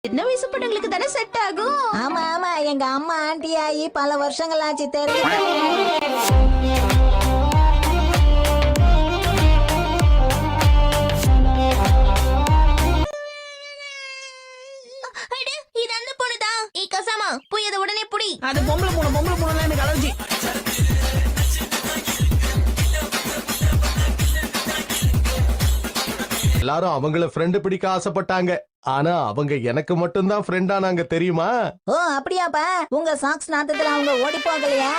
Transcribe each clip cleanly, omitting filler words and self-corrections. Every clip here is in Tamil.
சின்ன வயசு பொண்ணுங்களுக்கு தானே செட் ஆகும். ஆமா ஆமா, எங்க அம்மா ஆண்டி ஆகி பல வருஷங்கள் ஆச்சு தெரியும். இது அந்த பொண்ணுதான். கசாமா போய் அதை உடனே புடி. அது பொம்பளை பொண்ணு எனக்கு அலர்ஜி. எல்லாரும் அவங்கள ஃப்ரெண்டு பிடிக்க ஆசைப்பட்டாங்க. ஆனா அவங்க எனக்கு மட்டும்தான் ஃப்ரெண்டா நாங்க தெரியுமா? ஓ அப்படியாப்பா, உங்க சாக்ஸ் நாத்தத்துல அவங்க ஓடி போகலையா?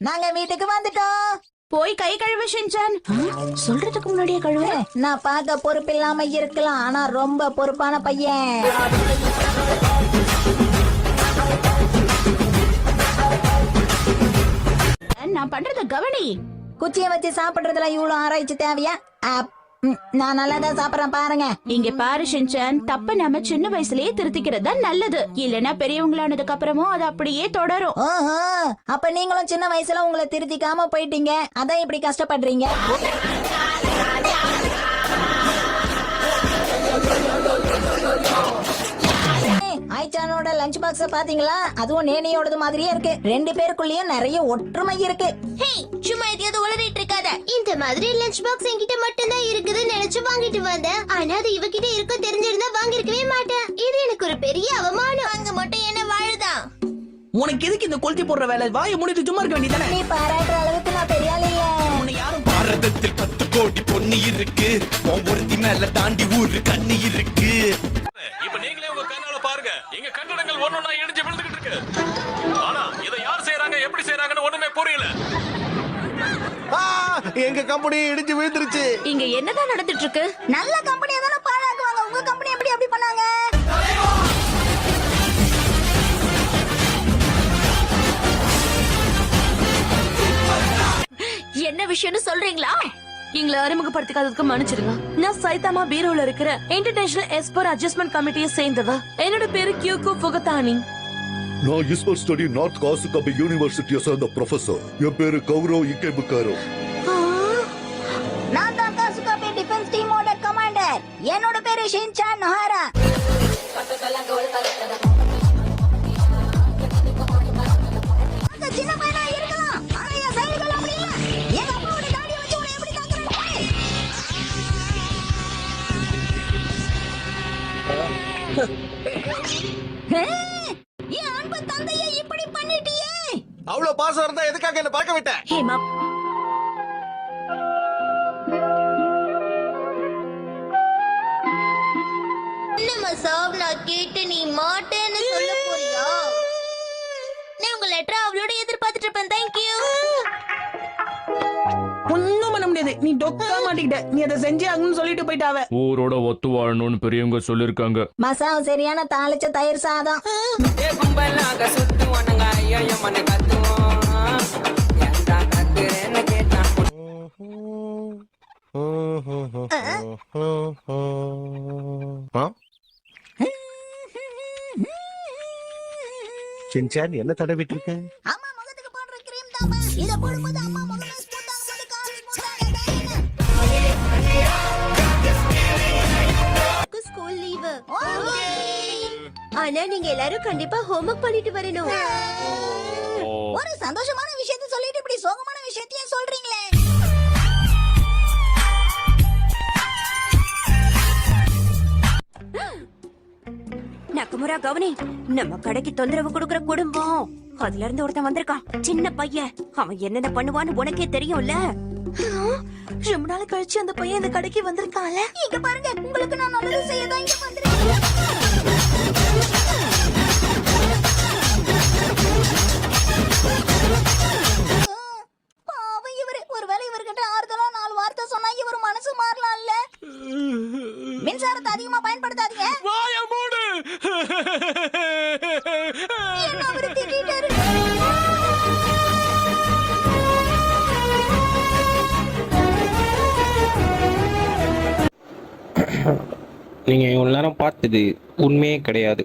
நாங்க வீட்டுக்கு வந்துட்டோம். போய் கை கழுவு ஷின்சான். சொல்றதுக்கு முன்னாடியே கழுவு. நான் பார்க்க பொறுப்பு இல்லாம இருக்கலாம், ஆனா ரொம்ப பொறுப்பான பையன். நான் பண்றத கவனி. குச்சியை வச்சு சாப்பிடுறதுல இவ்வளவு ஆராய்ச்சி தேவையா? நான் நல்லாதான் சாப்பிடறேன் பாருங்க. இங்க பாரு ஷின்சான், தப்ப நம்ம சின்ன வயசுலயே திருத்திக்கிறது தான் நல்லது. இல்லனா பெரியவங்களானதுக்கு அப்புறமும் அது அப்படியே தொடரும். ஓஹோ, அப்ப நீங்களும் சின்ன வயசுல உங்களை திருத்திக்காம போயிட்டீங்க, அதான் இப்படி கஷ்டப்படுறீங்க. ஆயிச்சானோட லஞ்ச் பாக்ஸ் பாத்தீங்களா? அதுவும் நேனியோடது மாதிரியே இருக்கு. ரெண்டு பேருக்குள்ளயும் நிறைய ஒற்றுமை இருக்கு. சும்மா எதையாவது உளறிட்டு இருக்காத. இந்த மாதிரி லஞ்ச் பாக்ஸ் என்கிட்ட மட்டும் தான் இருக்குதுன்னு நினைச்சு வாங்கிட்டு வந்தேன். ஆனா அது இவகிட்ட இருக்கும் தெரிஞ்சிருந்தா வாங்கிருக்கவே மாட்டேன். இது எனக்கு ஒரு பெரிய அவமானம். அங்க மட்டும் என்ன வாழுதான்? உனக்கு எதுக்கு இந்த கொளுத்தி போடுற வேலை? வாயை மூடிட்டு சும்மா இருக்க வேண்டியதானே? நீ பாராட்டுற அளவுக்கு நான் பெரிய ஆள் இல்ல. உன்னை யாரும் பாரதத்தில் 10 கோடி பொண்ணு இருக்கு, ஒவ்வொருத்தி மேல தாண்டி ஊரு கண்ணு இருக்கு. இப்ப நீங்களே உங்க கண்ணால பாருங்க, எங்க கட்டடங்கள் ஒன்னொன்னா இடிஞ்சு விழுந்துகிட்டு இருக்கு. ஆனா இதை யார் செய்யறாங்க, எப்படி செய்யறாங்கன்னு ஒண்ணுமே புரியல. எங்க கம்பெனி இடிஞ்சு விழுந்துருச்சு. இங்க என்னதான் நடந்துட்டு இருக்கு? நல்ல கம்பெனியா தானே பாழாக்குவாங்க. உங்க கம்பெனி எப்படி அப்படி பண்ணாங்க? என்ன விஷயம்னு சொல்றீங்களா? எங்களை அறிமுகப்படுத்திக்காததுக்கு மன்னிச்சிருங்க. நான் சைதாமா பீரோல இருக்கிற இன்டர்நேஷனல் எஸ்போர் அட்ஜஸ்ட்மெண்ட் கமிட்டியை சேர்ந்தவ. என்னோட பேரு கியூகோ ஃபுகதானி. நான் ஈஸ்போர்ட் ஸ்டடி நார்த் காசுகாபி யூனிவர்சிட்டியை சேர்ந்த ப்ரொஃபசர். என் பேரு கௌரவ் இக்கேபுக்காரோ. நான் தான் காசுகாபி டிஃபென்ஸ் டீமோட கமாண்டர். என்னோட பேரு ஷின்சான் நோஹாரா. சின்ன பையனா இருக்கலாம், ஆனா என் செயல்கள் அப்படி இல்ல. எங்க அப்பாவோட தாடியை வச்சு உன்னை எப்படி தாக்குறேன்? என் அன்பு தந்தையை இப்படி பண்ணிட்டியே. அவ்வளவு பாசம் இருந்தா எதுக்காக என்ன பார்க்க விட்ட? ஹேமா, என்னம்மா சாப், நான் கேட்டு நீ மாட்டேன்னு சொல்ல போறியா? நான் உங்க லெட்டர் அவளோட எதிர்பார்த்துட்டு இருப்பேன். தேங்க்யூ. ஒண்ணும் பண்ண முடியாது. நீ டொக்கா மாட்டிக்கிட்ட. நீ அதை செஞ்சே ஆகணும்னு சொல்லிட்டு போயிட்டாவ. ஊரோட ஒத்து வாழணும்னு பெரியவங்க சொல்லிருக்காங்க. மசாவு சரியான தாளிச்ச தயிர் சாதம். சின்சான் என்ன தடவிட்டு இருக்க? அம்மா முகத்துக்கு போடுற கிரீம் தாமா. இத போடும்போது அம்மா முகமே ஸ்மூத் ஆகும்போது கால் ஸ்மூத் ஆகுது. School leave. ஆனா நீங்க எல்லாரும் கண்டிப்பா ஹோம்வொர்க் பண்ணிட்டு வரணும். ஒரு சந்தோஷமான விஷயத்தை சொல்லிட்டு இப்படி சோகமான விஷயத்தையும் சொல்றீங்களே. நக்கமுரா கவனி, நம்ம கடைக்கு தொந்தரவு கொடுக்கற குடும்பம். அதுல இருந்து ஒருத்தன் வந்திருக்கான், சின்ன பையன். அவன் என்னென்ன பண்ணுவான்னு உனக்கே தெரியும்ல. ரொம்ப நாள் கழிச்சு அந்த பையன் இந்த கடைக்கு வந்திருக்கான்ல. இங்க பாருங்க, உங்களுக்கு நான் நல்லது செய்யதான் இங்க வந்திருக்கேன். பாவம் இவரு. ஒருவேளை இவர்கிட்ட ஆறுதலா 4 வார்த்தை சொன்னா இவர் மனசு மாறலாம்ல. மின்சாரத்தை அதிகமா பயன்படுத்தாதீங்க. வாய மூடு. என்ன அவரு திட்டிட்டாரு? நீங்கள் இவ்வளோ நேரம் பார்த்தது உண்மையே கிடையாது.